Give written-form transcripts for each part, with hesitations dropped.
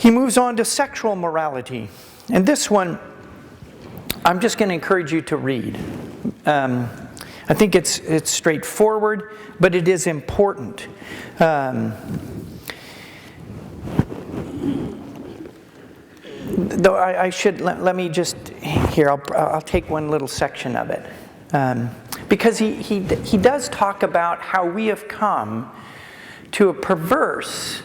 He moves on to sexual morality. And this one, I'm just going to encourage you to read. I think it's straightforward, but it is important. Though I should, let me just, here, I'll take one little section of it. Because he does talk about how we have come to a perverse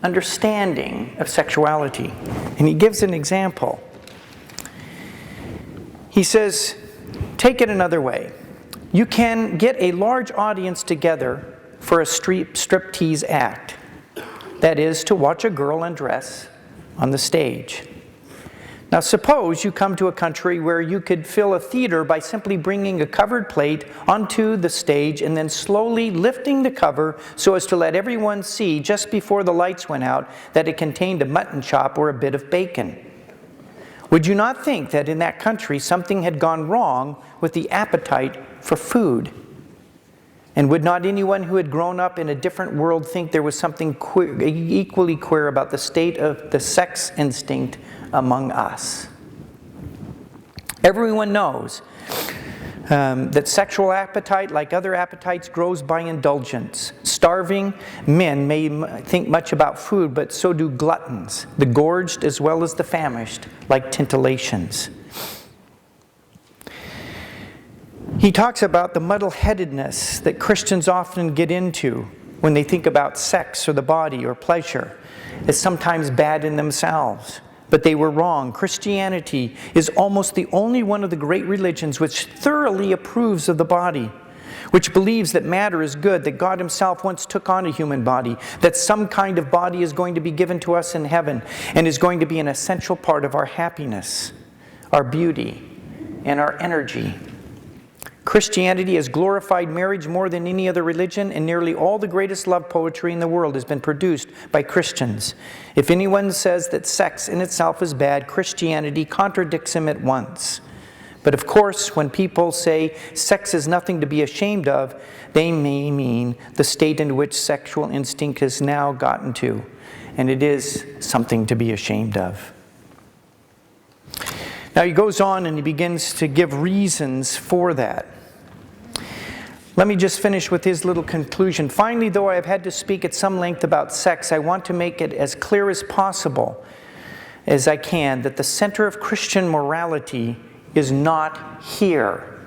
understanding of sexuality. And he gives an example. He says, take it another way. You can get a large audience together for a striptease act. That is, to watch a girl undress on the stage. Now suppose you come to a country where you could fill a theater by simply bringing a covered plate onto the stage and then slowly lifting the cover so as to let everyone see just before the lights went out that it contained a mutton chop or a bit of bacon. Would you not think that in that country something had gone wrong with the appetite for food? And would not anyone who had grown up in a different world think there was something equally queer about the state of the sex instinct among us? Everyone knows that sexual appetite, like other appetites, grows by indulgence. Starving men may think much about food, but so do gluttons, the gorged as well as the famished, like tintillations. He talks about the muddle-headedness that Christians often get into when they think about sex or the body or pleasure as sometimes bad in themselves. But they were wrong. Christianity is almost the only one of the great religions which thoroughly approves of the body, which believes that matter is good, that God Himself once took on a human body, that some kind of body is going to be given to us in heaven and is going to be an essential part of our happiness, our beauty, and our energy. Christianity has glorified marriage more than any other religion, and nearly all the greatest love poetry in the world has been produced by Christians. If anyone says that sex in itself is bad, Christianity contradicts him at once. But of course, when people say sex is nothing to be ashamed of, they may mean the state in which sexual instinct has now gotten to, and it is something to be ashamed of. Now he goes on and he begins to give reasons for that. Let me just finish with his little conclusion. Finally, though I have had to speak at some length about sex, I want to make it as clear as possible as I can that the center of Christian morality is not here.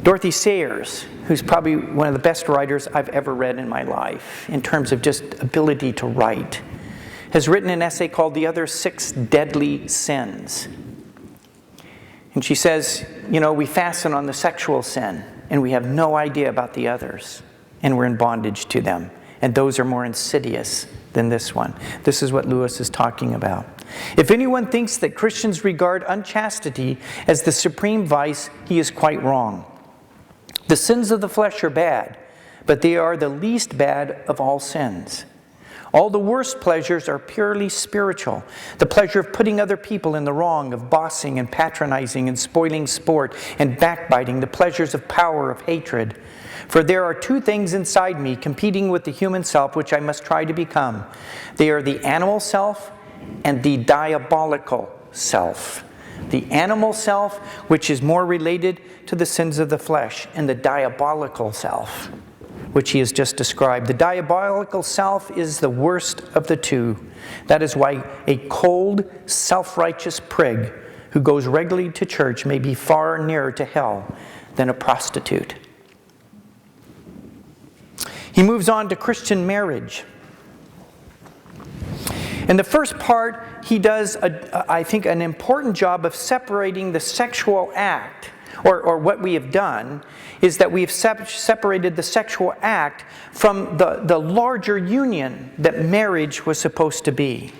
Dorothy Sayers, who's probably one of the best writers I've ever read in my life in terms of just ability to write, has written an essay called The Other Six Deadly Sins. And she says, you know, we fasten on the sexual sin, and we have no idea about the others, and we're in bondage to them. And those are more insidious than this one. This is what Lewis is talking about. If anyone thinks that Christians regard unchastity as the supreme vice, he is quite wrong. The sins of the flesh are bad, but they are the least bad of all sins. All the worst pleasures are purely spiritual. The pleasure of putting other people in the wrong, of bossing and patronizing and spoiling sport and backbiting, the pleasures of power, of hatred. For there are two things inside me competing with the human self which I must try to become. They are the animal self and the diabolical self. The animal self, which is more related to the sins of the flesh, and the diabolical self, which he has just described. The diabolical self is the worst of the two. That is why a cold, self-righteous prig who goes regularly to church may be far nearer to hell than a prostitute. He moves on to Christian marriage. In the first part, he does, I think, an important job of separating the sexual act, or what we have done is that we've separated the sexual act from the larger union that marriage was supposed to be.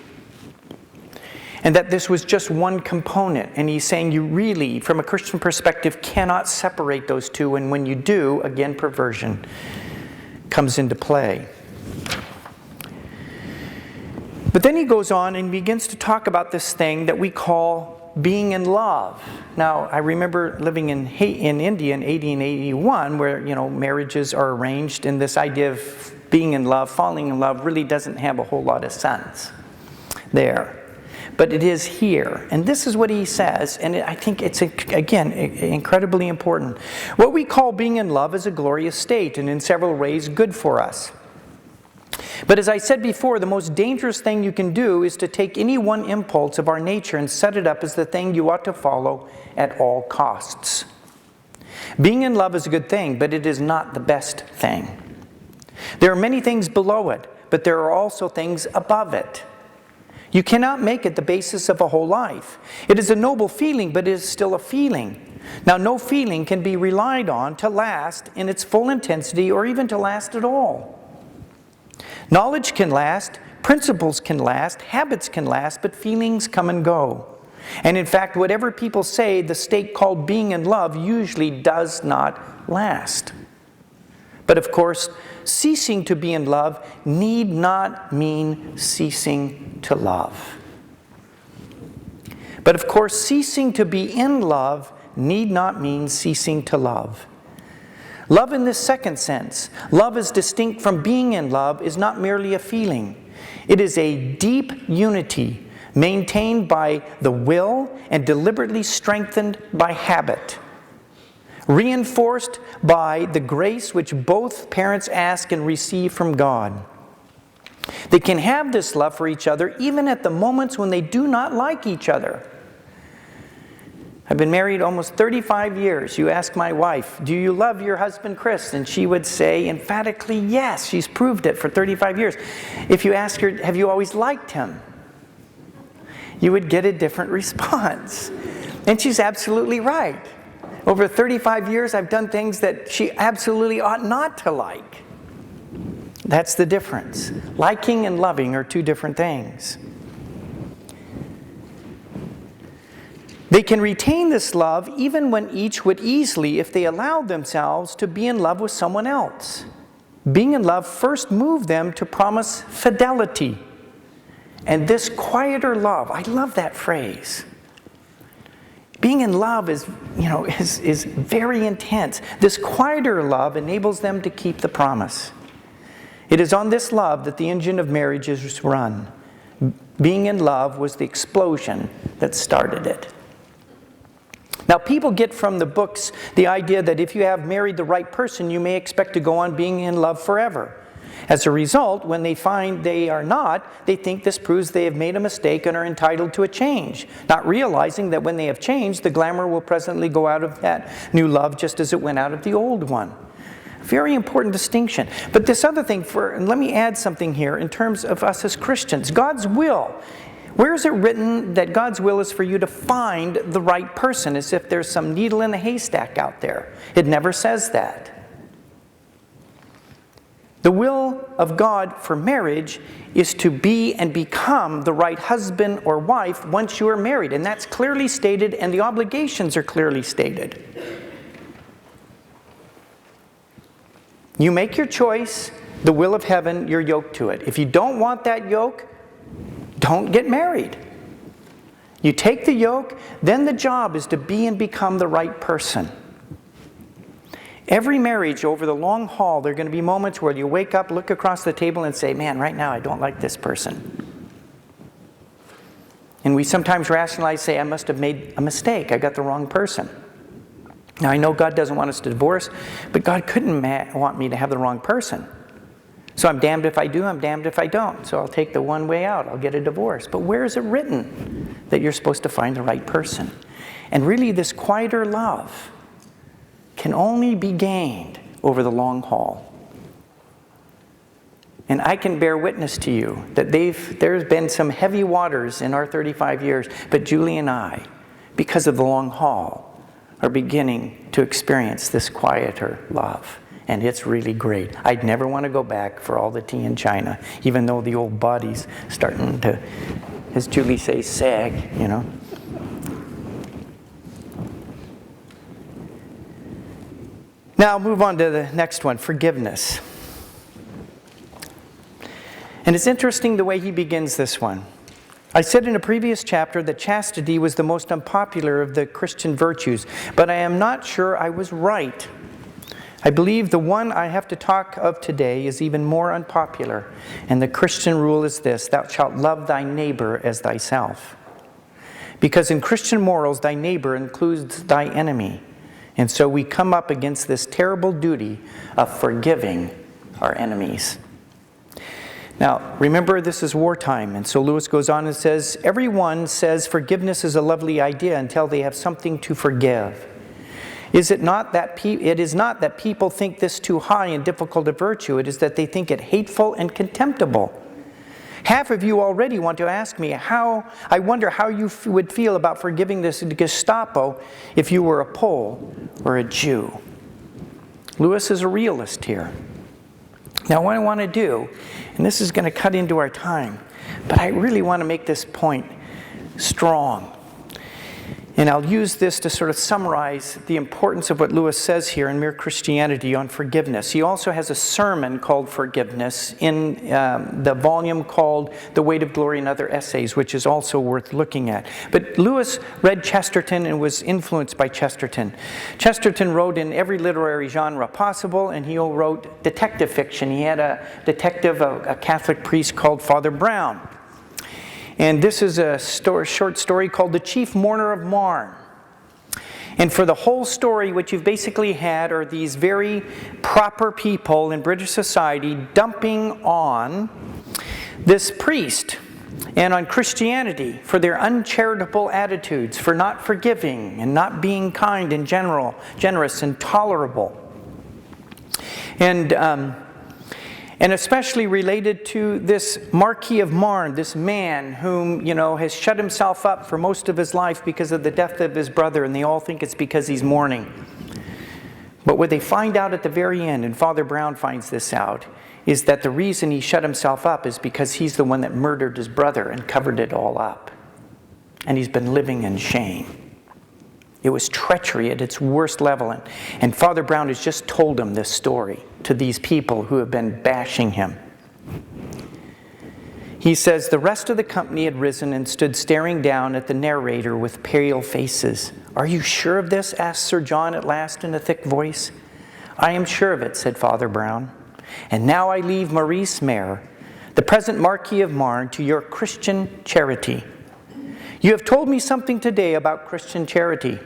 And that this was just one component. And he's saying you really, from a Christian perspective, cannot separate those two. And when you do, again, perversion comes into play. But then he goes on and begins to talk about this thing that we call being in love. Now, I remember living in India in 1881, where marriages are arranged, and this idea of being in love, falling in love really doesn't have a whole lot of sense there. But it is here. And this is what he says, and I think it's, again, incredibly important. What we call being in love is a glorious state, and in several ways good for us. But as I said before, the most dangerous thing you can do is to take any one impulse of our nature and set it up as the thing you ought to follow at all costs. Being in love is a good thing, but it is not the best thing. There are many things below it, but there are also things above it. You cannot make it the basis of a whole life. It is a noble feeling, but it is still a feeling. Now, no feeling can be relied on to last in its full intensity or even to last at all. Knowledge can last, principles can last, habits can last, but feelings come and go. And in fact, whatever people say, the state called being in love usually does not last. But of course, ceasing to be in love need not mean ceasing to love. But of course, ceasing to be in love need not mean ceasing to love. Love in this second sense, love as distinct from being in love, is not merely a feeling. It is a deep unity maintained by the will and deliberately strengthened by habit, reinforced by the grace which both parents ask and receive from God. They can have this love for each other even at the moments when they do not like each other. I've been married almost 35 years. You ask my wife, do you love your husband Chris? And she would say emphatically yes. She's proved it for 35 years. If you ask her, have you always liked him? You would get a different response. And she's absolutely right. Over 35 years, I've done things that she absolutely ought not to like. That's the difference. Liking and loving are two different things. They can retain this love even when each would easily, if they allowed themselves to be in love with someone else. Being in love first moved them to promise fidelity. And this quieter love, I love that phrase. Being in love is very intense. This quieter love enables them to keep the promise. It is on this love that the engine of marriage is run. Being in love was the explosion that started it. Now, people get from the books the idea that if you have married the right person, you may expect to go on being in love forever. As a result, when they find they are not, they think this proves they have made a mistake and are entitled to a change, not realizing that when they have changed, the glamour will presently go out of that new love just as it went out of the old one. Very important distinction. But this other thing, and let me add something here in terms of us as Christians. God's will. Where is it written that God's will is for you to find the right person, as if there's some needle in a haystack out there? It never says that. The will of God for marriage is to be and become the right husband or wife once you are married. And that's clearly stated, and the obligations are clearly stated. You make your choice, the will of heaven, you're yoked to it. If you don't want that yoke, don't get married. You take the yoke, then the job is to be and become the right person. Every marriage over the long haul, there are going to be moments where you wake up, look across the table and say, man, right now I don't like this person. And we sometimes rationalize, say, I must have made a mistake. I got the wrong person. Now, I know God doesn't want us to divorce, but God couldn't want me to have the wrong person. So I'm damned if I do, I'm damned if I don't. So I'll take the one way out. I'll get a divorce. But where is it written that you're supposed to find the right person? And really, this quieter love can only be gained over the long haul. And I can bear witness to you that there's been some heavy waters in our 35 years, but Julie and I, because of the long haul, are beginning to experience this quieter love. And it's really great. I'd never want to go back for all the tea in China, even though the old body's starting to, as Julie says, sag, Now I'll move on to the next one, forgiveness. And it's interesting the way he begins this one. I said in a previous chapter that chastity was the most unpopular of the Christian virtues, but I am not sure I was right. I believe the one I have to talk of today is even more unpopular, and the Christian rule is this: thou shalt love thy neighbor as thyself. Because in Christian morals, thy neighbor includes thy enemy. And so we come up against this terrible duty of forgiving our enemies. Now, remember, this is wartime, and so Lewis goes on and says, everyone says forgiveness is a lovely idea until they have something to forgive. It is not that people think this too high and difficult a virtue, it is that they think it hateful and contemptible. Half of you already want to ask me I wonder how you would feel about forgiving this Gestapo if you were a Pole or a Jew. Lewis is a realist here. Now what I want to do, and this is going to cut into our time, but I really want to make this point strong. And I'll use this to sort of summarize the importance of what Lewis says here in Mere Christianity on forgiveness. He also has a sermon called Forgiveness in the volume called The Weight of Glory and Other Essays, which is also worth looking at. But Lewis read Chesterton and was influenced by Chesterton. Chesterton wrote in every literary genre possible, and he wrote detective fiction. He had a detective, a Catholic priest called Father Brown. And this is a short story called The Chief Mourner of Marne. And for the whole story, what you've basically had are these very proper people in British society dumping on this priest and on Christianity for their uncharitable attitudes, for not forgiving and not being kind and generous and tolerable. And especially related to this Marquis of Marne, this man whom, has shut himself up for most of his life because of the death of his brother, and they all think it's because he's mourning. But what they find out at the very end, and Father Brown finds this out, is that the reason he shut himself up is because he's the one that murdered his brother and covered it all up. And he's been living in shame. It was treachery at its worst level. And Father Brown has just told him this story to these people who have been bashing him. He says, the rest of the company had risen and stood staring down at the narrator with pale faces. Are you sure of this? Asked Sir John at last in a thick voice. I am sure of it, said Father Brown. And now I leave Maurice Maire, the present Marquis of Marne, to your Christian charity. You have told me something today about Christian charity.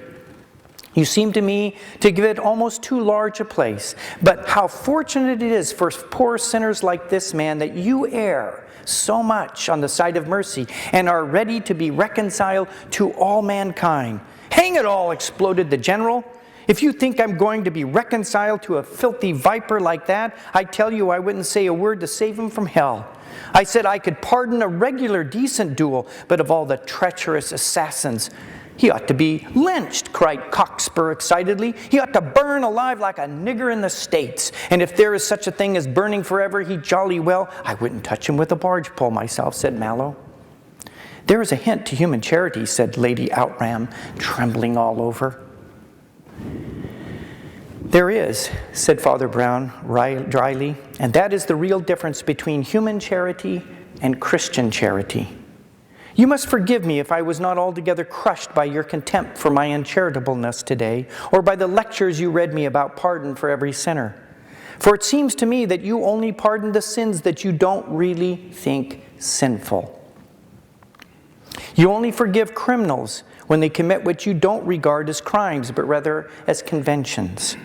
You seem to me to give it almost too large a place. But how fortunate it is for poor sinners like this man that you err so much on the side of mercy and are ready to be reconciled to all mankind. Hang it all, exploded the general. If you think I'm going to be reconciled to a filthy viper like that, I tell you I wouldn't say a word to save him from hell. I said I could pardon a regular decent duel, but of all the treacherous assassins, he ought to be lynched, cried Cockspur excitedly. He ought to burn alive like a nigger in the States. And if there is such a thing as burning forever, he jolly well. I wouldn't touch him with a barge pole myself, said Mallow. There is a hint to human charity, said Lady Outram, trembling all over. There is, said Father Brown dryly, and that is the real difference between human charity and Christian charity. You must forgive me if I was not altogether crushed by your contempt for my uncharitableness today, or by the lectures you read me about pardon for every sinner. For it seems to me that you only pardon the sins that you don't really think sinful. You only forgive criminals when they commit what you don't regard as crimes, but rather as conventions.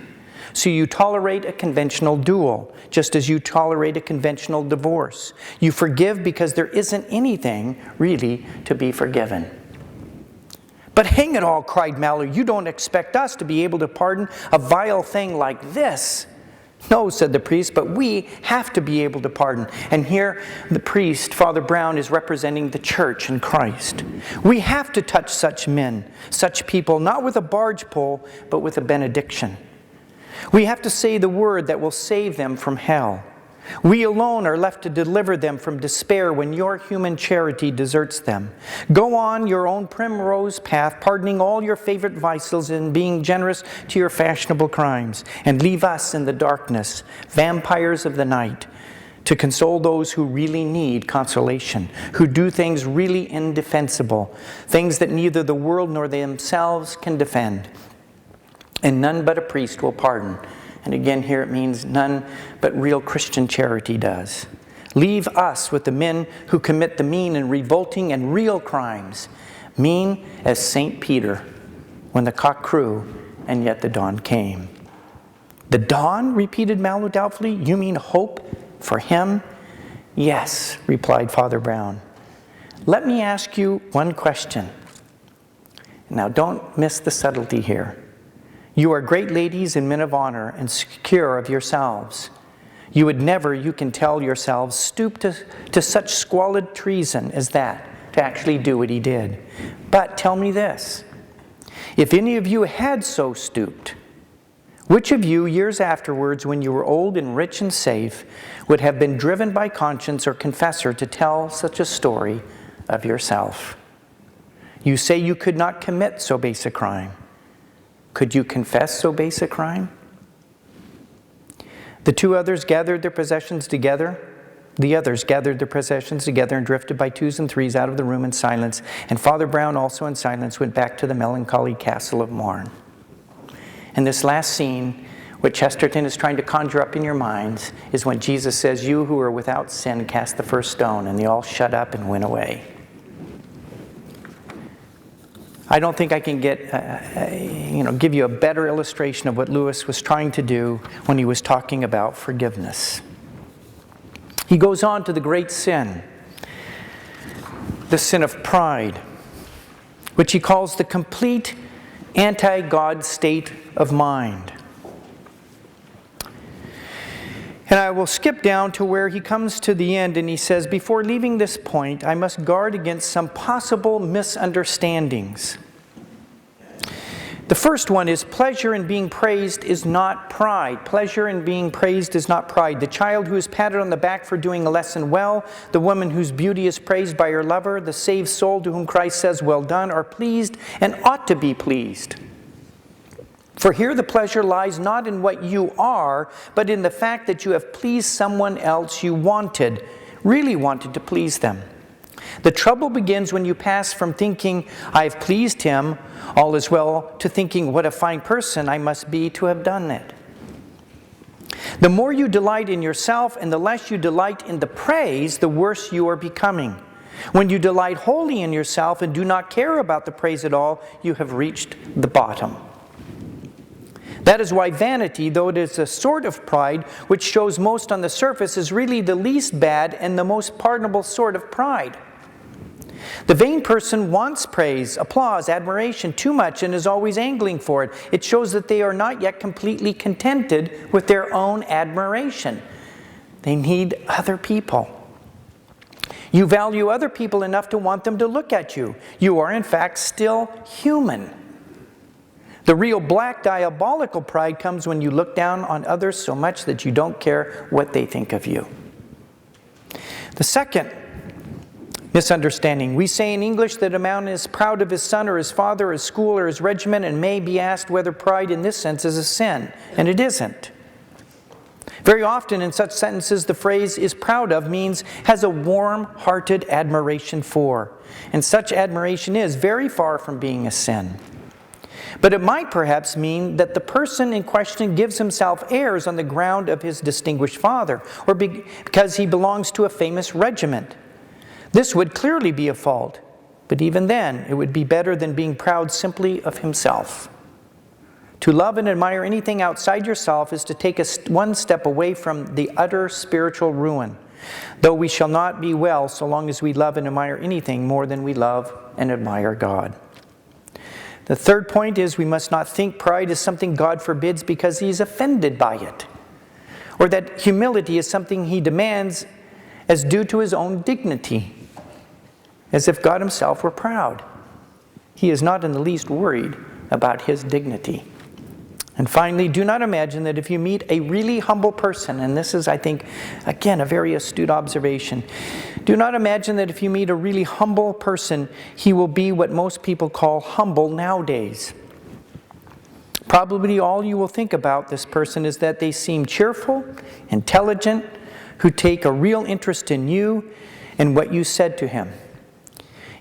So you tolerate a conventional duel, just as you tolerate a conventional divorce. You forgive because there isn't anything really to be forgiven. But hang it all, cried Mallow, you don't expect us to be able to pardon a vile thing like this. No, said the priest, but we have to be able to pardon. And here the priest, Father Brown, is representing the church and Christ. We have to touch such men, such people, not with a barge pole, but with a benediction. We have to say the word that will save them from hell. We alone are left to deliver them from despair when your human charity deserts them. Go on your own primrose path, pardoning all your favorite vices and being generous to your fashionable crimes. And leave us in the darkness, vampires of the night, to console those who really need consolation, who do things really indefensible, things that neither the world nor themselves can defend. And none but a priest will pardon And again, here it means none but real Christian charity does. Leave us with the men who commit the mean and revolting and real crimes, mean as St. Peter, when the cock crew and yet the dawn came. The dawn, repeated Mallow doubtfully. You mean hope for him? Yes, replied Father Brown. Let me ask you one question. Now don't miss the subtlety here. You are great ladies and men of honor and secure of yourselves. You would never, you can tell yourselves, stoop to such squalid treason as that, to actually do what he did. But tell me this, if any of you had so stooped, which of you, years afterwards, when you were old and rich and safe, would have been driven by conscience or confessor to tell such a story of yourself? You say you could not commit so base a crime. Could you confess so base a crime? The two others gathered their possessions together. The others gathered their possessions together and drifted by twos and threes out of the room in silence. And Father Brown, also in silence, went back to the melancholy castle of Marne. And this last scene, what Chesterton is trying to conjure up in your minds, is when Jesus says, "You who are without sin, cast the first stone," and they all shut up and went away. I don't think I can give you a better illustration of what Lewis was trying to do when he was talking about forgiveness. He goes on to the great sin, the sin of pride, which he calls the complete anti-God state of mind. And I will skip down to where he comes to the end and he says, before leaving this point, I must guard against some possible misunderstandings. The first one is pleasure in being praised is not pride. Pleasure in being praised is not pride. The child who is patted on the back for doing a lesson well, the woman whose beauty is praised by her lover, the saved soul to whom Christ says, "Well done," are pleased and ought to be pleased. For here the pleasure lies not in what you are, but in the fact that you have pleased someone else you wanted, really wanted to please them. The trouble begins when you pass from thinking, "I have pleased him, all is well," to thinking, "What a fine person I must be to have done it." The more you delight in yourself and the less you delight in the praise, the worse you are becoming. When you delight wholly in yourself and do not care about the praise at all, you have reached the bottom. That is why vanity, though it is a sort of pride which shows most on the surface, is really the least bad and the most pardonable sort of pride. The vain person wants praise, applause, admiration too much and is always angling for it. It shows that they are not yet completely contented with their own admiration. They need other people. You value other people enough to want them to look at you. You are in fact still human. The real black diabolical pride comes when you look down on others so much that you don't care what they think of you. The second misunderstanding. We say in English that a man is proud of his son or his father or his school or his regiment and may be asked whether pride in this sense is a sin, and it isn't. Very often in such sentences the phrase "is proud of" means has a warm-hearted admiration for, and such admiration is very far from being a sin. But it might perhaps mean that the person in question gives himself airs on the ground of his distinguished father, or because he belongs to a famous regiment. This would clearly be a fault, but even then it would be better than being proud simply of himself. To love and admire anything outside yourself is to take one step away from the utter spiritual ruin, though we shall not be well so long as we love and admire anything more than we love and admire God. The third point is we must not think pride is something God forbids because he is offended by it, or that humility is something he demands as due to his own dignity, as if God himself were proud. He is not in the least worried about his dignity. And finally, do not imagine that if you meet a really humble person, and this is, I think, again, a very astute observation. Do not imagine that if you meet a really humble person, he will be what most people call humble nowadays. Probably all you will think about this person is that they seem cheerful, intelligent, who take a real interest in you and what you said to him.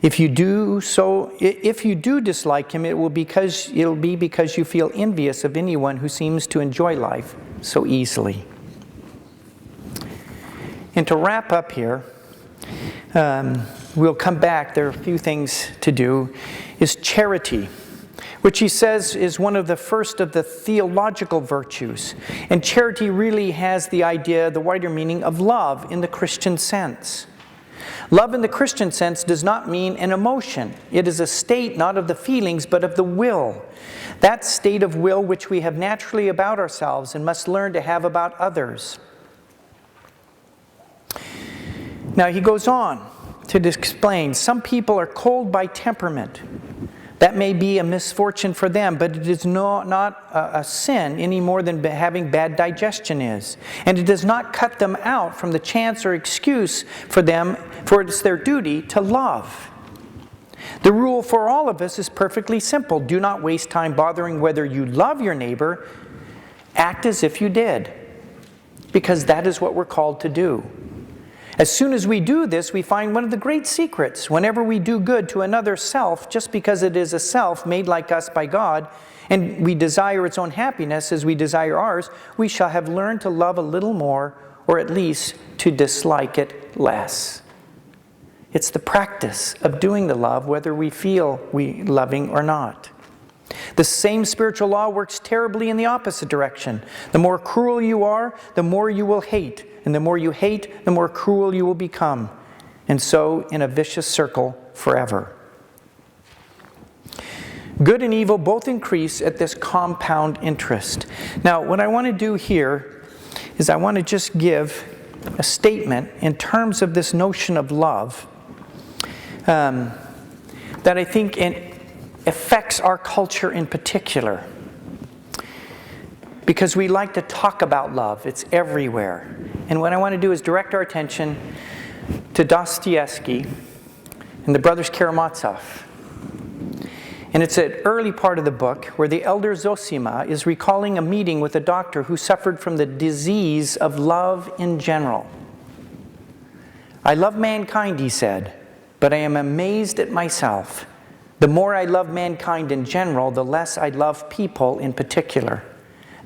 If you do dislike him, it'll be because you feel envious of anyone who seems to enjoy life so easily. And to wrap up here, we'll come back. There are a few things to do. Is charity, which he says is one of the first of the theological virtues. And charity really has the idea, the wider meaning of love in the Christian sense. Love in the Christian sense does not mean an emotion. It is a state not of the feelings, but of the will. That state of will which we have naturally about ourselves and must learn to have about others. Now he goes on to explain, some people are cold by temperament. That may be a misfortune for them, but it is not a sin any more than having bad digestion is. And it does not cut them out from the chance or excuse for them, for it is their duty to love. The rule for all of us is perfectly simple. Do not waste time bothering whether you love your neighbor. Act as if you did, because that is what we're called to do. As soon as we do this, we find one of the great secrets. Whenever we do good to another self, just because it is a self made like us by God, and we desire its own happiness as we desire ours, we shall have learned to love a little more, or at least to dislike it less. It's the practice of doing the love, whether we feel we loving or not. The same spiritual law works terribly in the opposite direction. The more cruel you are, the more you will hate. And the more you hate, the more cruel you will become. And so in a vicious circle forever. Good and evil both increase at this compound interest. Now, what I want to do here is I want to just give a statement in terms of this notion of love that I think affects our culture in particular. Because we like to talk about love. It's everywhere. And what I want to do is direct our attention to Dostoyevsky and the brothers Karamazov. And it's an early part of the book where the elder Zosima is recalling a meeting with a doctor who suffered from the disease of love in general. I love mankind, he said, but I am amazed at myself. The more I love mankind in general, the less I love people in particular.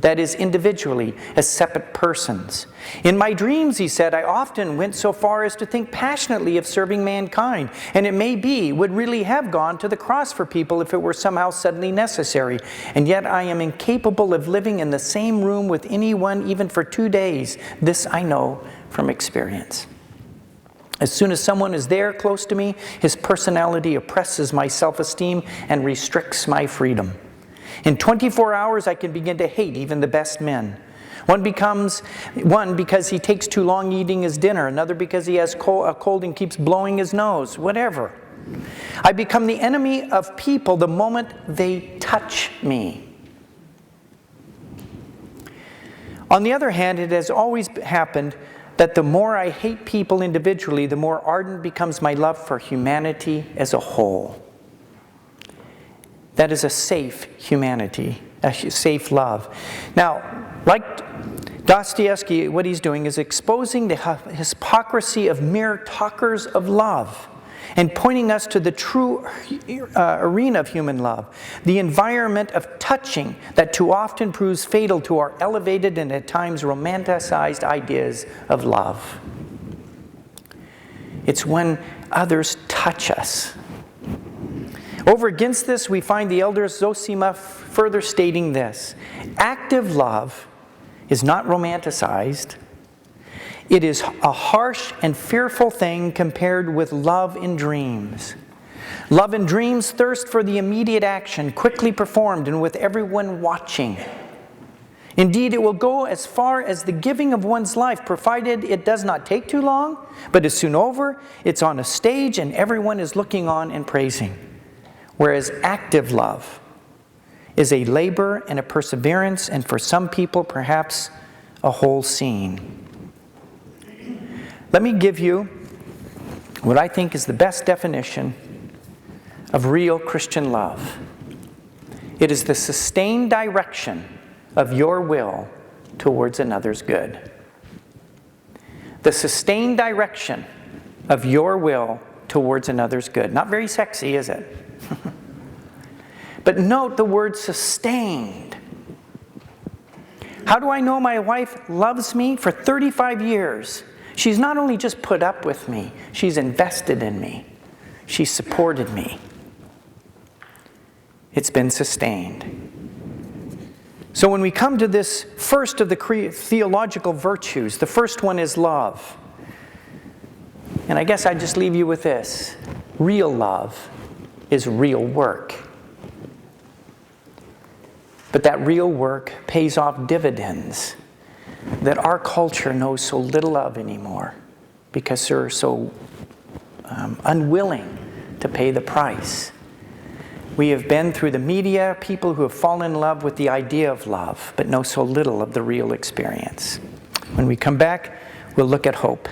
That is, individually, as separate persons. In my dreams, he said, I often went so far as to think passionately of serving mankind, and it may be would really have gone to the cross for people if it were somehow suddenly necessary. And yet I am incapable of living in the same room with anyone even for 2 days. This I know from experience. As soon as someone is there close to me, his personality oppresses my self-esteem and restricts my freedom. In 24 hours, I can begin to hate even the best men. One because he takes too long eating his dinner, another because he has a cold and keeps blowing his nose, whatever. I become the enemy of people the moment they touch me. On the other hand, it has always happened that the more I hate people individually, the more ardent becomes my love for humanity as a whole. That is a safe humanity, a safe love. Now, like Dostoyevsky, what he's doing is exposing the hypocrisy of mere talkers of love and pointing us to the true arena of human love, the environment of touching that too often proves fatal to our elevated and at times romanticized ideas of love. It's when others touch us. Over against this, we find the elder Zosima further stating this. Active love is not romanticized. It is a harsh and fearful thing compared with love in dreams. Love in dreams thirst for the immediate action, quickly performed and with everyone watching. Indeed, it will go as far as the giving of one's life, provided it does not take too long, but is soon over, it's on a stage and everyone is looking on and praising. Whereas active love is a labor and a perseverance, and for some people, perhaps a whole scene. Let me give you what I think is the best definition of real Christian love. It is the sustained direction of your will towards another's good. The sustained direction of your will towards another's good. Not very sexy, is it? But note the word sustained. How do I know my wife loves me? For 35 years, she's not only just put up with me, she's invested in me. She's supported me. It's been sustained. So when we come to this first of the theological virtues, the first one is love. And I guess I'd just leave you with this. Real love is real work. But that real work pays off dividends that our culture knows so little of anymore because they're so unwilling to pay the price. We have been through the media, people who have fallen in love with the idea of love, but know so little of the real experience. When we come back, we'll look at hope.